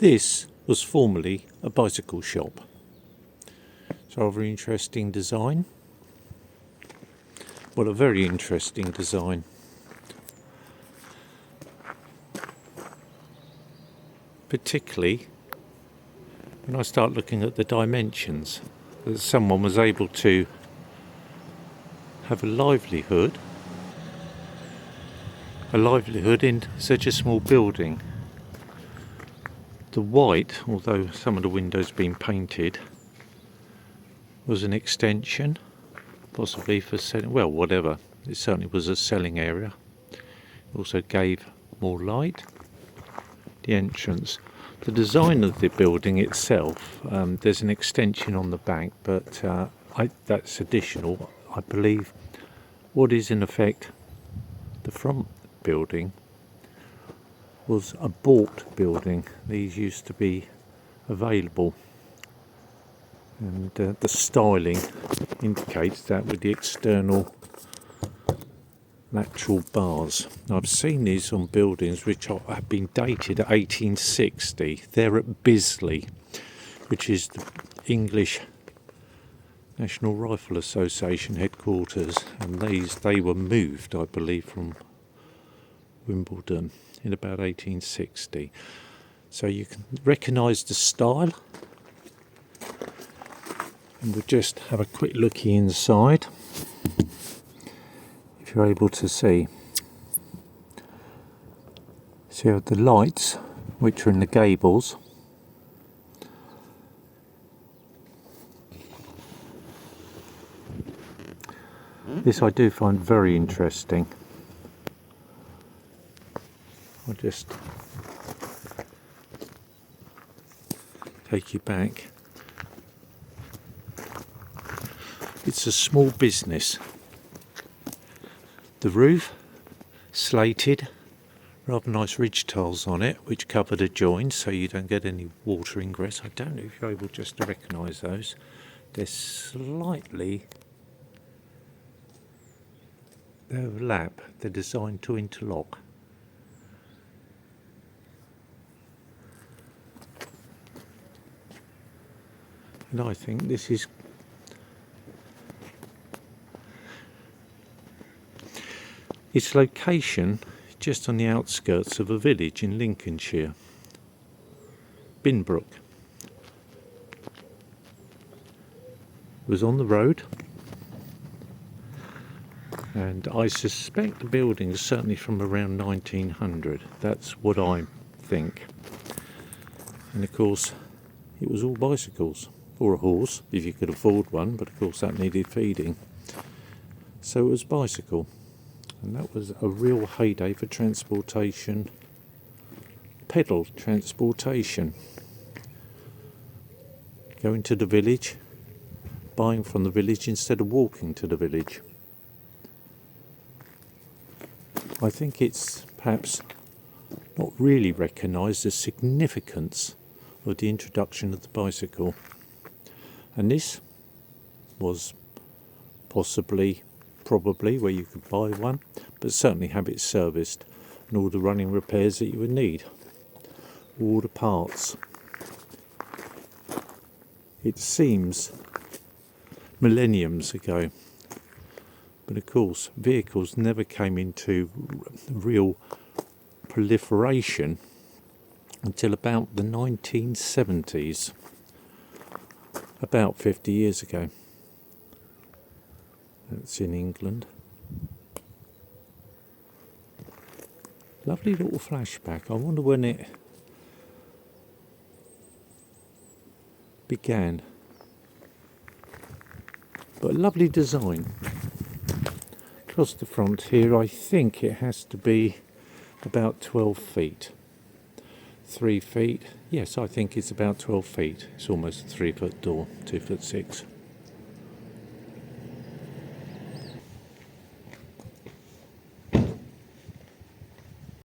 This was formerly a bicycle shop. It's a rather interesting design. Well, a very interesting design. Particularly when I start looking at the dimensions, that someone was able to have a livelihood in such a small building. The white, although some of the windows been painted, was an extension, possibly for selling, well, whatever. It certainly was a selling area. It also gave more light. The entrance, the design of the building itself, there's an extension on the back, but that's additional. I believe what is in effect the front building was a bought building. These used to be available, and the styling indicates that with the external lateral bars. I've seen these on buildings which have been dated at 1860. They're at Bisley, which is the English National Rifle Association headquarters, and they were moved, I believe, from Wimbledon in about 1860. So you can recognise the style, and we'll just have a quick look inside. If you're able to see the lights which are in the gables. This I do find very interesting. I'll just take you back. It's a small business. The roof, slated, rather nice ridge tiles on it, which cover the joins so you don't get any water ingress. I don't know if you're able just to recognise those. They're slightly, they overlap. They're designed to interlock. And I think this is its location just on the outskirts of a village in Lincolnshire, Binbrook. It was on the road, and I suspect the building is certainly from around 1900. That's what I think. And of course, it was all bicycles, or a horse, if you could afford one, but of course that needed feeding. So it was bicycle. And that was a real heyday for transportation, pedal transportation. Going to the village, buying from the village instead of walking to the village. I think it's perhaps not really recognised the significance of the introduction of the bicycle. And this was probably where you could buy one, but certainly have it serviced and all the running repairs that you would need, all the parts. It seems millenniums ago, but of course vehicles never came into real proliferation until about the 1970s, about 50 years ago. That's in England. Lovely little flashback. I wonder when it began. But a lovely design. Across the front here, I think it has to be about 12 feet. 3 feet. Yes, I think it's about 12 feet. It's almost a 3-foot door, 2'6".